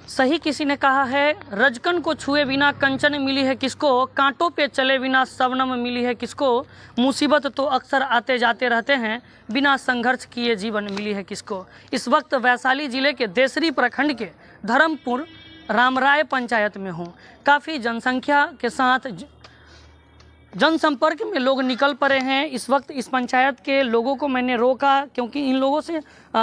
सही किसी ने कहा है, रजकन को छुए बिना कंचन मिली है किसको, कांटों पे चले बिना शबनम मिली है किसको, मुसीबत तो अक्सर आते जाते रहते हैं, बिना संघर्ष किए जीवन मिली है किसको। इस वक्त वैशाली जिले के देसरी प्रखंड के धर्मपुर रामराय पंचायत में हूँ। काफ़ी जनसंख्या के साथ जनसंपर्क में लोग निकल पड़े हैं। इस वक्त इस पंचायत के लोगों को मैंने रोका क्योंकि इन लोगों से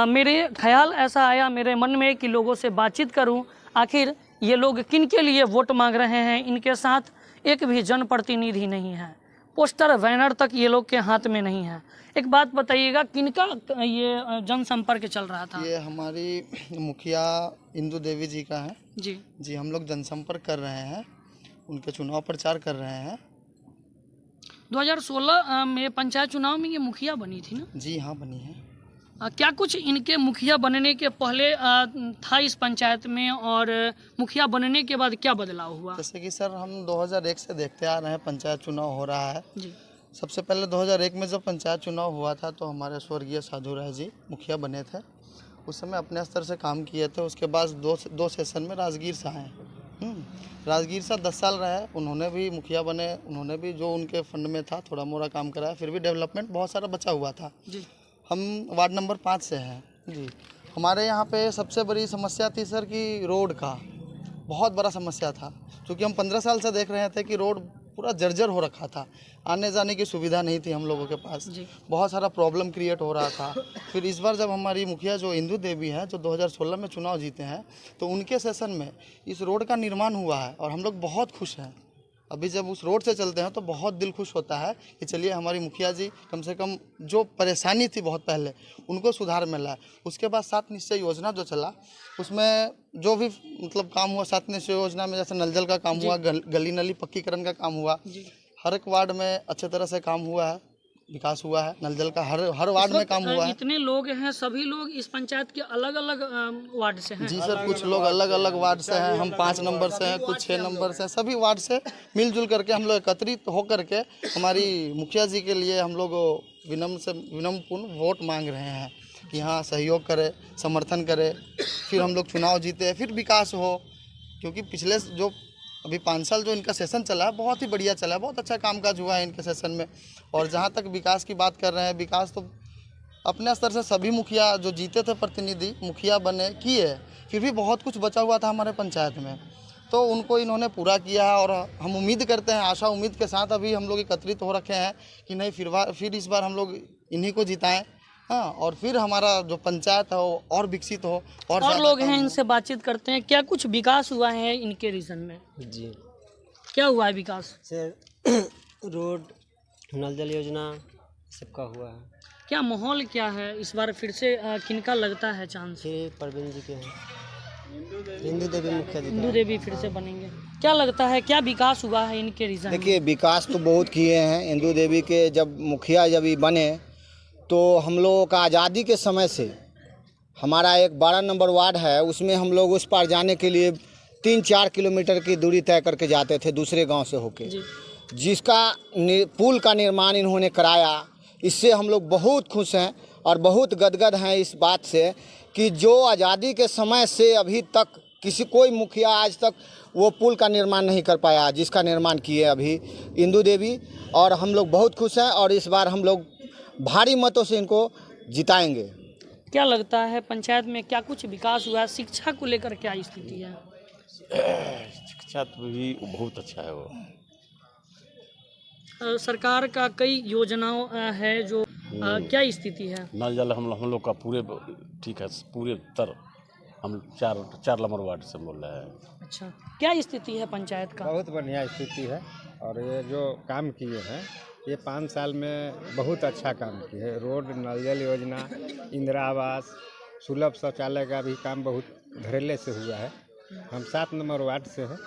मेरे ख्याल ऐसा आया मेरे मन में कि लोगों से बातचीत करूं, आखिर ये लोग किन के लिए वोट मांग रहे हैं। इनके साथ एक भी जनप्रतिनिधि नहीं है, पोस्टर बैनर तक ये लोग के हाथ में नहीं है। एक बात बताइएगा, किनका ये जनसंपर्क चल रहा था? ये हमारी मुखिया इंदू देवी जी का है जी। हम लोग जनसंपर्क कर रहे हैं, उनके चुनाव प्रचार कर रहे हैं। 2016 में पंचायत चुनाव में ये मुखिया बनी थी ना? जी हाँ, बनी है। क्या कुछ इनके मुखिया बनने के पहले था इस पंचायत में, और मुखिया बनने के बाद क्या बदलाव हुआ? जैसे कि सर, हम 2001 से देखते आ रहे हैं पंचायत चुनाव हो रहा है जी। सबसे पहले 2001 में जब पंचायत चुनाव हुआ था तो हमारे स्वर्गीय साधु राय जी मुखिया बने थे। उस समय अपने स्तर से काम किए थे। उसके बाद दो सेशन में राजगीर से आए। राजगीर से 10 साल रहे, उन्होंने भी मुखिया बने, उन्होंने भी जो उनके फंड में था थोड़ा मोड़ा काम कराया, फिर भी डेवलपमेंट बहुत सारा बचा हुआ था जी। हम वार्ड नंबर 5 से हैं जी। हमारे यहाँ पे सबसे बड़ी समस्या थी सर कि रोड का बहुत बड़ा समस्या था, क्योंकि हम 15 साल से देख रहे थे कि रोड पूरा जर्जर हो रखा था, आने जाने की सुविधा नहीं थी हम लोगों के पास, बहुत सारा प्रॉब्लम क्रिएट हो रहा था। फिर इस बार जब हमारी मुखिया जो इंदू देवी हैं, जो 2016 में चुनाव जीते हैं, तो उनके सेशन में इस रोड का निर्माण हुआ है और हम लोग बहुत खुश हैं। अभी जब उस रोड से चलते हैं तो बहुत दिल खुश होता है कि चलिए हमारी मुखिया जी कम से कम जो परेशानी थी बहुत पहले उनको सुधार मिला है। उसके बाद 7 निश्चय योजना जो चला उसमें जो भी मतलब काम हुआ 7 निश्चय योजना में, जैसे नल जल का काम हुआ, गली नली पक्कीकरण का काम हुआ, हर एक वार्ड में अच्छे तरह से काम हुआ है, विकास हुआ है। नल जल का हर वार्ड में काम हुआ है। इतने लोग हैं, सभी लोग इस पंचायत के अलग अलग वार्ड से हैं? जी सर, कुछ लोग अलग अलग वार्ड से हैं, हम 5 नंबर से हैं, कुछ 6 नंबर से हैं, सभी वार्ड से मिलजुल करके हम लोग एकत्रित होकर के हमारी मुखिया जी के लिए हम लोग विनम्रपूर्ण वोट मांग रहे हैं कि हाँ सहयोग करे, समर्थन करे, फिर हम लोग चुनाव जीते, फिर विकास हो। क्योंकि पिछले जो अभी 5 साल जो इनका सेशन चला है बहुत ही बढ़िया चला है, बहुत अच्छा कामकाज हुआ है इनके सेशन में। और जहाँ तक विकास की बात कर रहे हैं, विकास तो अपने स्तर से सभी मुखिया जो जीते थे प्रतिनिधि मुखिया बने किए, फिर भी बहुत कुछ बचा हुआ था हमारे पंचायत में, तो उनको इन्होंने पूरा किया है। और हम उम्मीद करते हैं, आशा उम्मीद के साथ अभी हम लोग एकत्रित हो रखे हैं कि नहीं फिर इस बार हम लोग इन्हीं को जिताएं। हाँ, और फिर हमारा जो पंचायत है वो और विकसित हो। और लोग हैं, इनसे बातचीत करते हैं। क्या कुछ विकास हुआ है इनके रीजन में? जी। क्या हुआ है विकास? रोड, नल जल योजना सबका हुआ है। क्या माहौल क्या है इस बार? फिर से किनका लगता है चांस? परवीन जी के हैं, इंदू देवी मुखिया जी। इंदू देवी फिर से बनेंगे। क्या लगता है, क्या विकास हुआ है इनके रीजन? देखिए, विकास तो बहुत किए हैं इंदू देवी के। जब मुखिया जब ये बने तो हम लोगों का आज़ादी के समय से हमारा एक 12 नंबर वार्ड है, उसमें हम लोग उस पार जाने के लिए 3-4 किलोमीटर की दूरी तय करके जाते थे दूसरे गांव से होके। जिसका पुल का निर्माण इन्होंने कराया, इससे हम लोग बहुत खुश हैं और बहुत गदगद हैं इस बात से कि जो आज़ादी के समय से अभी तक कोई मुखिया आज तक वो पुल का निर्माण नहीं कर पाया, जिसका निर्माण किए अभी इंदू देवी। और हम लोग बहुत खुश हैं और इस बार हम लोग भारी मतों से इनको जिताएंगे। क्या लगता है पंचायत में क्या कुछ विकास हुआ है? शिक्षा को लेकर क्या स्थिति है? शिक्षा तो भी बहुत अच्छा है। वो सरकार का कई योजनाओं है जो क्या स्थिति है? नल जल हम लोग का पूरे ठीक है, पूरे तर हम 4 नंबर वार्ड से बोल रहे हैं। अच्छा, क्या स्थिति है पंचायत का? बहुत बढ़िया स्थिति है और ये जो काम किए हैं ये 5 साल में बहुत अच्छा काम किए हैं। रोड, नल जल योजना, इंदिरा आवास, सुलभ शौचालय का भी काम बहुत धड़ल्ले से हुआ है। हम 7 नंबर वार्ड से हैं।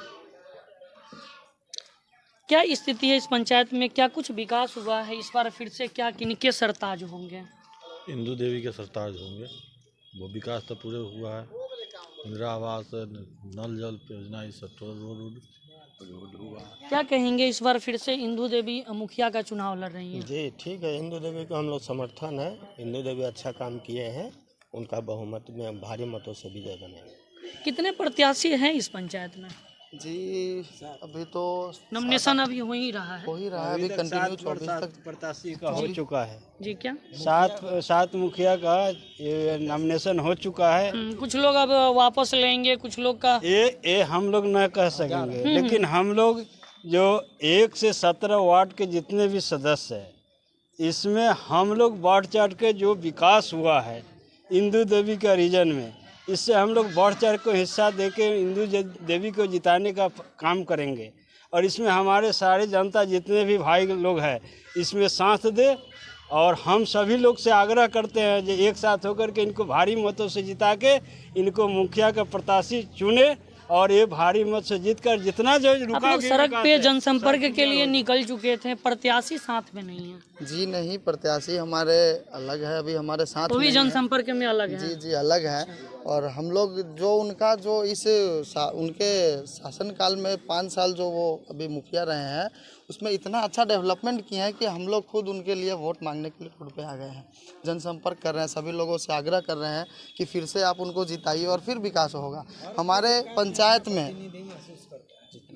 क्या स्थिति है इस पंचायत में? क्या कुछ विकास हुआ है इस बार? फिर से क्या किनके सरताज होंगे? इंदू देवी के सरताज होंगे। वो विकास तो पूरे हुआ है, इंदिरा आवास, नल जल योजना, इस सब रोड हुआ। क्या कहेंगे, इस बार फिर से इंदू देवी मुखिया का चुनाव लड़ रही हैं? जी ठीक है, इंदू देवी को हम लोग समर्थन है। इंदू देवी अच्छा काम किए हैं, उनका बहुमत में भारी मतों से विजय बनेगा। कितने प्रत्याशी हैं इस पंचायत में? जी अभी तो नॉमिनेशन अभी हो ही रहा है। हो ही रहा है, अभी कंटिन्यू 24 तक प्रत्याशी का हो चुका है। जी क्या? सात मुखिया का ये नॉमिनेशन हो चुका है। कुछ लोग अब वापस लेंगे, कुछ लोग का ये हम लोग न कह सकेंगे, लेकिन हम लोग जो 1 से 17 वार्ड के जितने भी सदस्य हैं, इसमें हम लोग बढ़ चढ़ के जो विकास हुआ है इंदू देवी का रीजन में, इससे हम लोग बढ़ चढ़ के हिस्सा देके इंदू देवी को जिताने का काम करेंगे। और इसमें हमारे सारे जनता जितने भी भाई लोग हैं इसमें साथ दे, और हम सभी लोग से आग्रह करते हैं जो एक साथ होकर के इनको भारी मतों से जिता के इनको मुखिया का प्रत्याशी चुने, और ये भारी मत से जीतकर जितना जो आप रुका लोग सड़क पे जनसंपर्क के लिए निकल चुके थे, प्रत्याशी साथ में नहीं है? जी नहीं, प्रत्याशी हमारे अलग है, अभी हमारे साथ तो भी नहीं है। जनसंपर्क में अलग है। जी जी अलग है। और हम लोग जो उनका जो उनके शासनकाल में 5 साल जो वो अभी मुखिया रहे हैं उसमें इतना अच्छा डेवलपमेंट किए हैं कि हम लोग खुद उनके लिए वोट मांगने के लिए रोड पे आ गए हैं, जनसंपर्क कर रहे हैं, सभी लोगों से आग्रह कर रहे हैं कि फिर से आप उनको जिताइए और फिर विकास होगा। हमारे पंचायत में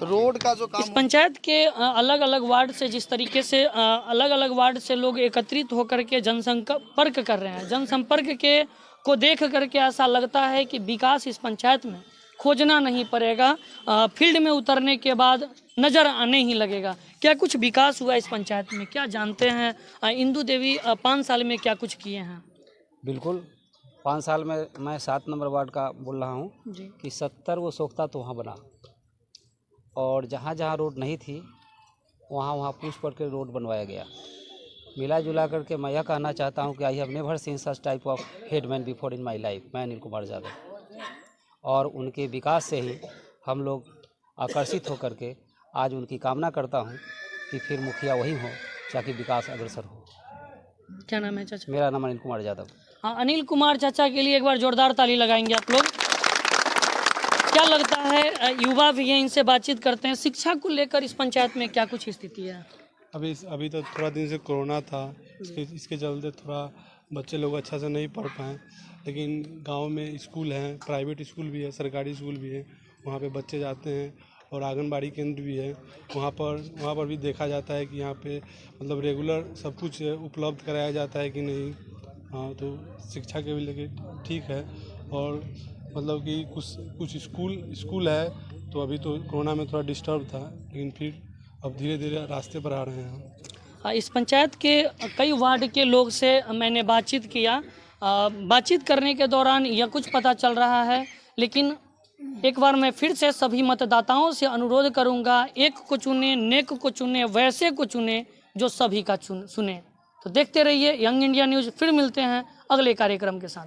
रोड का जो काम इस पंचायत के अलग अलग वार्ड से जिस तरीके से अलग अलग वार्ड से लोग एकत्रित होकर के जनसंपर्क कर रहे हैं, जनसंपर्क के को देख करके ऐसा लगता है कि विकास इस पंचायत में खोजना नहीं पड़ेगा, फील्ड में उतरने के बाद नज़र आने ही लगेगा। क्या कुछ विकास हुआ इस पंचायत में? क्या जानते हैं इंदू देवी 5 साल में क्या कुछ किए हैं? बिल्कुल, 5 साल में मैं 7 नंबर वार्ड का बोल रहा हूँ कि 70 वो सोख्ता तो वहाँ बना, और जहाँ जहाँ रोड नहीं थी वहाँ वहाँ पूछ पड़ के रोड बनवाया गया। मिला जुला करके मैं यह कहना चाहता हूँ कि I have never seen such type of headman before in my life. मैं अनिल कुमार यादव, और उनके विकास से ही हम लोग आकर्षित होकर के आज उनकी कामना करता हूँ कि फिर मुखिया वही हो ताकि विकास अग्रसर हो। क्या नाम है चाचा? मेरा नाम अनिल कुमार यादव। हाँ, अनिल कुमार चाचा के लिए एक बार जोरदार ताली लगाएंगे आप लोग। क्या लगता है, युवा भी हैं, इनसे बातचीत करते हैं, शिक्षा को लेकर इस पंचायत में क्या कुछ स्थिति है? अभी तो थोड़ा दिन से कोरोना था, इसके चलते थोड़ा बच्चे लोग अच्छा से नहीं पढ़ पाए, लेकिन गांव में स्कूल हैं, प्राइवेट स्कूल भी है, सरकारी स्कूल भी है, वहाँ पे बच्चे जाते हैं, और आंगनबाड़ी केंद्र भी है। वहाँ पर भी देखा जाता है कि यहाँ पे मतलब रेगुलर सब कुछ उपलब्ध कराया जाता है कि नहीं। हाँ, तो शिक्षा के भी लेके ठीक है। और मतलब कि कुछ स्कूल है, तो अभी तो कोरोना में थोड़ा डिस्टर्ब था, लेकिन फिर अब धीरे धीरे रास्ते पर आ रहे हैं। इस पंचायत के कई वार्ड के लोग से मैंने बातचीत किया, बातचीत करने के दौरान यह कुछ पता चल रहा है, लेकिन एक बार मैं फिर से सभी मतदाताओं से अनुरोध करूंगा, एक को चुने, नेक को चुने, वैसे को चुने जो सभी का सुने। तो देखते रहिए यंग इंडिया न्यूज़। फिर मिलते हैं अगले कार्यक्रम के साथ।